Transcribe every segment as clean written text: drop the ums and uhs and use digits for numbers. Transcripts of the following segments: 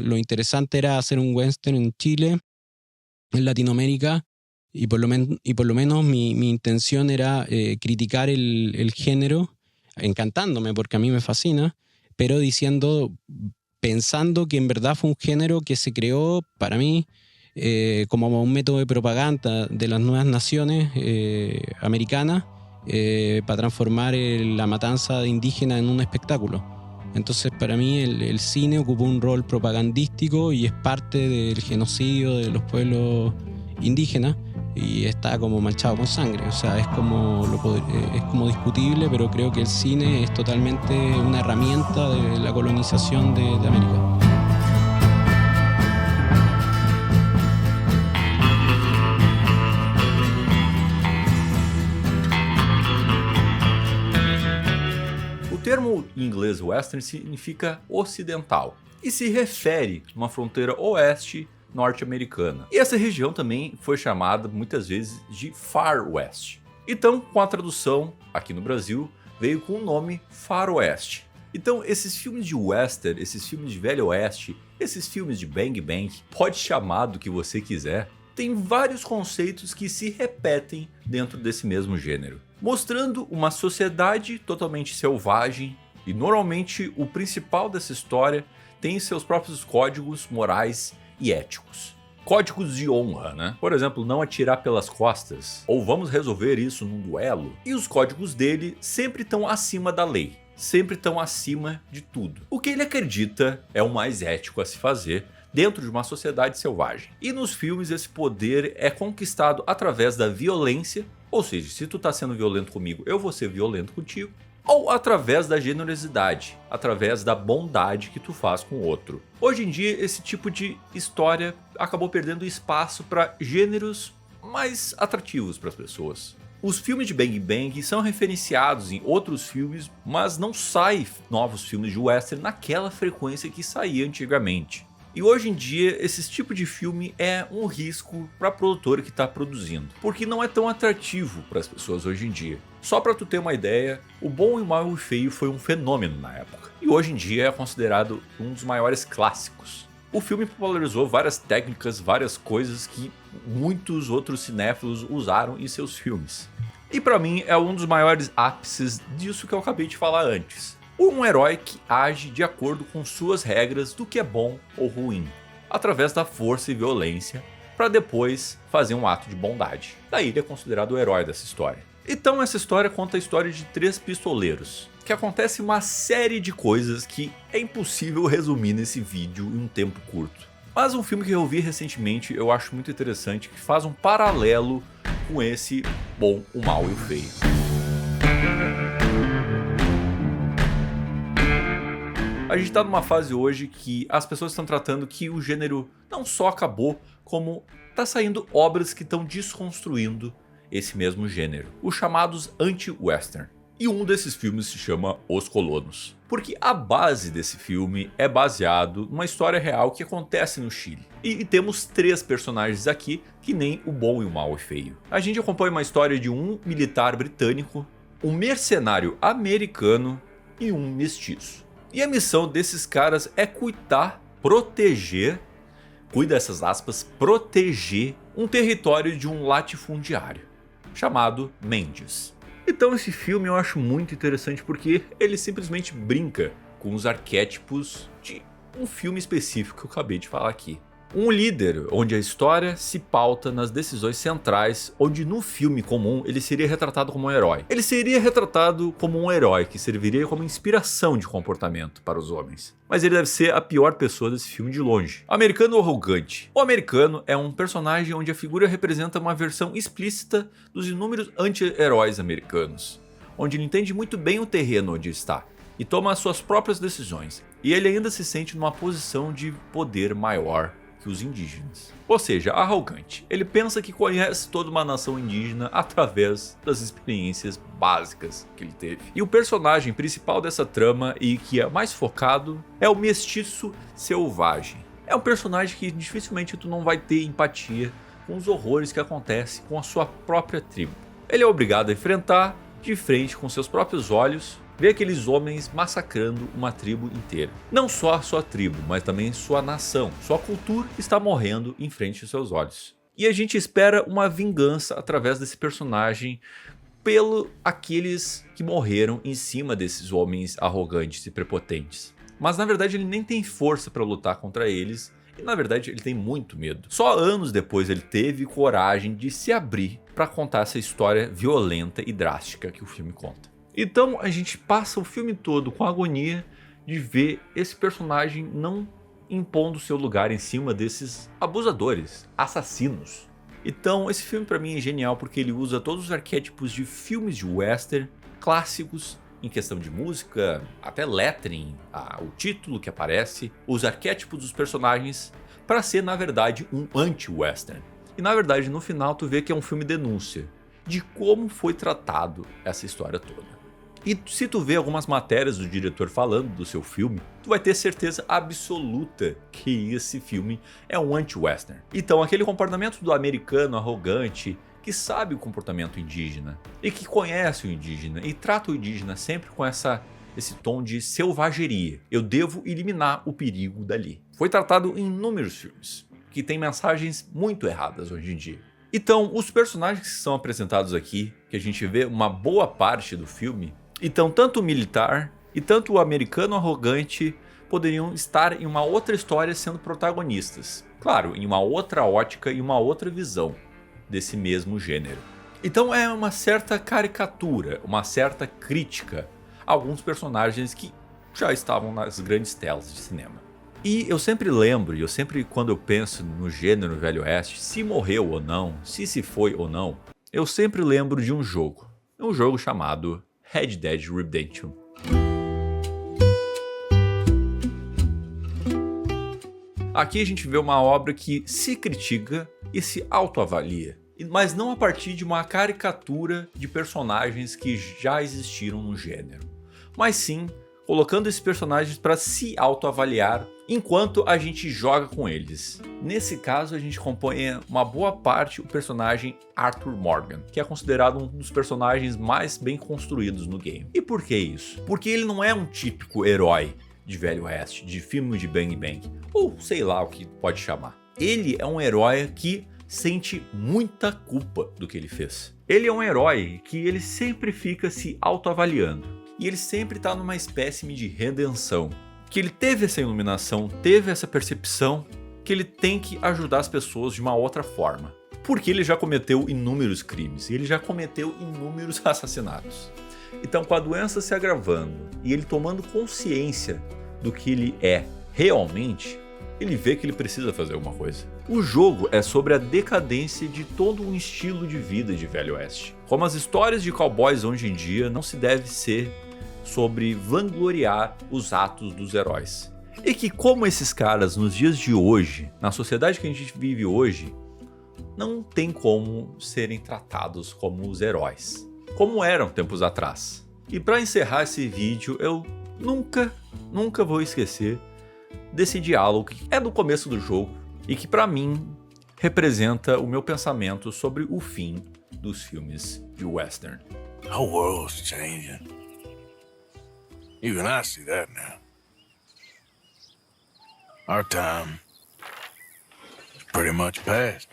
lo interesante era hacer un western en Chile, en Latinoamérica, y por lo menos mi intención era criticar el género, encantándome porque a mí me fascina, pero pensando que en verdad fue un género que se creó para mí como un método de propaganda de las nuevas naciones americanas para transformar la matanza de indígenas en un espectáculo. Entonces para mí el cine ocupó un rol propagandístico y es parte del genocidio de los pueblos indígenas y está como manchado con sangre. O sea, es como discutible, pero creo que el cine es totalmente una herramienta de la colonización de América. O termo em inglês western significa ocidental e se refere a uma fronteira oeste norte-americana. E essa região também foi chamada muitas vezes de Far West. Então, com a tradução aqui no Brasil, veio com o nome Faroeste. Então, esses filmes de western, esses filmes de velho oeste, esses filmes de bang bang, pode chamar do que você quiser, tem vários conceitos que se repetem dentro desse mesmo gênero, mostrando uma sociedade totalmente selvagem e normalmente o principal dessa história tem seus próprios códigos morais e éticos. Códigos de honra, né? Por exemplo, não atirar pelas costas, ou vamos resolver isso num duelo. E os códigos dele sempre estão acima da lei, sempre estão acima de tudo. O que ele acredita é o mais ético a se fazer dentro de uma sociedade selvagem. E nos filmes esse poder é conquistado através da violência, ou seja, se tu tá sendo violento comigo, eu vou ser violento contigo, ou através da generosidade, através da bondade que tu faz com o outro. Hoje em dia esse tipo de história acabou perdendo espaço para gêneros mais atrativos para as pessoas. Os filmes de Bang Bang são referenciados em outros filmes, mas não saem novos filmes de western naquela frequência que saía antigamente. E hoje em dia, esse tipo de filme é um risco para a produtora que está produzindo, porque não é tão atrativo para as pessoas hoje em dia. Só para tu ter uma ideia, O Bom, o Mau e o Feio foi um fenômeno na época, e hoje em dia é considerado um dos maiores clássicos. O filme popularizou várias técnicas, várias coisas que muitos outros cinéfilos usaram em seus filmes. E para mim é um dos maiores ápices disso que eu acabei de falar antes. Um herói que age de acordo com suas regras do que é bom ou ruim, através da força e violência, para depois fazer um ato de bondade. Daí ele é considerado o herói dessa história. Então essa história conta a história de 3 pistoleiros, que acontece uma série de coisas que é impossível resumir nesse vídeo em um tempo curto. Mas um filme que eu vi recentemente eu acho muito interessante, que faz um paralelo com esse Bom, o Mau e o Feio. A gente tá numa fase hoje que as pessoas estão tratando que o gênero não só acabou, como tá saindo obras que estão desconstruindo esse mesmo gênero, os chamados anti-western. E um desses filmes se chama Os Colonos, porque a base desse filme é baseado numa história real que acontece no Chile. E temos 3 personagens aqui que nem o Bom e o Mau e Feio. A gente acompanha uma história de um militar britânico, um mercenário americano e um mestiço. E a missão desses caras é proteger um território de um latifundiário, chamado Mendes. Então esse filme eu acho muito interessante porque ele simplesmente brinca com os arquétipos de um filme específico que eu acabei de falar aqui. Um líder, onde a história se pauta nas decisões centrais, onde no filme comum ele seria retratado como um herói. Ele seria retratado como um herói que serviria como inspiração de comportamento para os homens. Mas ele deve ser a pior pessoa desse filme de longe. Americano arrogante. O americano é um personagem onde a figura representa uma versão explícita dos inúmeros anti-heróis americanos, onde ele entende muito bem o terreno onde está e toma as suas próprias decisões. E ele ainda se sente numa posição de poder maior que os indígenas. Ou seja, arrogante. Ele pensa que conhece toda uma nação indígena através das experiências básicas que ele teve. E o personagem principal dessa trama e que é mais focado é o mestiço selvagem. É um personagem que dificilmente tu não vai ter empatia com os horrores que acontecem com a sua própria tribo. Ele é obrigado a enfrentar de frente com seus próprios olhos ver aqueles homens massacrando uma tribo inteira. Não só a sua tribo, mas também sua nação, sua cultura está morrendo em frente aos seus olhos. E a gente espera uma vingança através desse personagem pelo aqueles que morreram em cima desses homens arrogantes e prepotentes. Mas na verdade ele nem tem força para lutar contra eles. E na verdade ele tem muito medo. Só anos depois ele teve coragem de se abrir para contar essa história violenta e drástica que o filme conta. Então a gente passa o filme todo com a agonia de ver esse personagem não impondo seu lugar em cima desses abusadores, assassinos. Então esse filme para mim é genial porque ele usa todos os arquétipos de filmes de western clássicos em questão de música, até lettering, o título que aparece, os arquétipos dos personagens, para ser na verdade um anti-western. E na verdade no final tu vê que é um filme denúncia de como foi tratado essa história toda. E se tu vê algumas matérias do diretor falando do seu filme, tu vai ter certeza absoluta que esse filme é um anti-western. Então aquele comportamento do americano arrogante, que sabe o comportamento indígena e que conhece o indígena e trata o indígena sempre com esse tom de selvageria. Eu devo eliminar o perigo dali. Foi tratado em inúmeros filmes, que tem mensagens muito erradas hoje em dia. Então, os personagens que são apresentados aqui, que a gente vê uma boa parte do filme, então tanto o militar e tanto o americano arrogante poderiam estar em uma outra história sendo protagonistas. Claro, em uma outra ótica e uma outra visão desse mesmo gênero. Então é uma certa caricatura, uma certa crítica a alguns personagens que já estavam nas grandes telas de cinema. E eu sempre lembro, quando eu penso no gênero Velho Oeste, se morreu ou não, se foi ou não, eu sempre lembro de um jogo chamado Red Dead Redemption. Aqui a gente vê uma obra que se critica e se autoavalia, mas não a partir de uma caricatura de personagens que já existiram no gênero, mas sim colocando esses personagens para se autoavaliar enquanto a gente joga com eles. Nesse caso a gente acompanha uma boa parte o personagem Arthur Morgan, que é considerado um dos personagens mais bem construídos no game. E por que isso? Porque ele não é um típico herói de Velho Oeste, de filme de Bang Bang, ou sei lá o que pode chamar. Ele é um herói que sente muita culpa do que ele fez. Ele é um herói que ele sempre fica se autoavaliando. E ele sempre está numa espécie de redenção. Que ele teve essa iluminação, teve essa percepção que ele tem que ajudar as pessoas de uma outra forma. Porque ele já cometeu inúmeros crimes, ele já cometeu inúmeros assassinatos. Então, com a doença se agravando e ele tomando consciência do que ele é realmente, ele vê que ele precisa fazer alguma coisa. O jogo é sobre a decadência de todo um estilo de vida de Velho Oeste. Como as histórias de cowboys hoje em dia não se deve ser sobre vangloriar os atos dos heróis. E que como esses caras nos dias de hoje, na sociedade que a gente vive hoje, não tem como serem tratados como os heróis, como eram tempos atrás. E para encerrar esse vídeo, eu nunca vou esquecer desse diálogo que é do começo do jogo e que para mim representa o meu pensamento sobre o fim dos filmes de western. The whole world's changing. Even I see that now. Our time is pretty much past.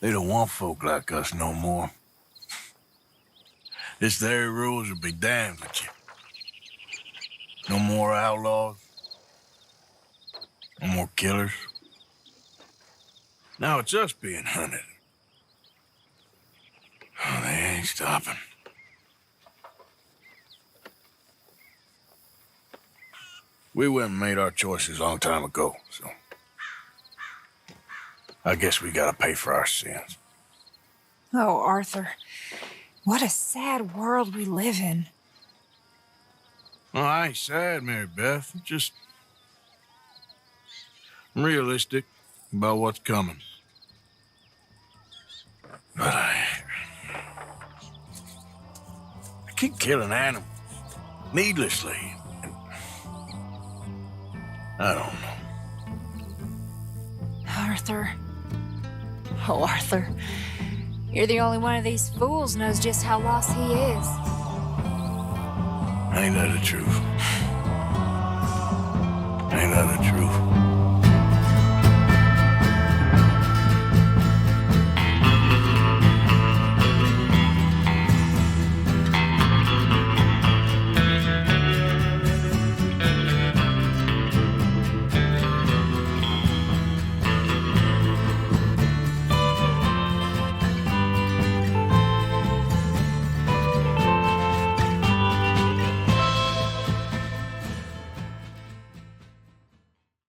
They don't want folk like us no more. This there rules will be damned with you. No more outlaws. No more killers. Now it's us being hunted. Oh, they ain't stopping. We went and made our choices a long time ago, so I guess we gotta pay for our sins. Oh, Arthur, what a sad world we live in. Well, I ain't sad, Mary Beth. I'm realistic about what's coming. But I keep killing animals needlessly. I don't know. Arthur. Oh, Arthur. You're the only one of these fools knows just how lost he is. Ain't that the truth? Ain't that the truth?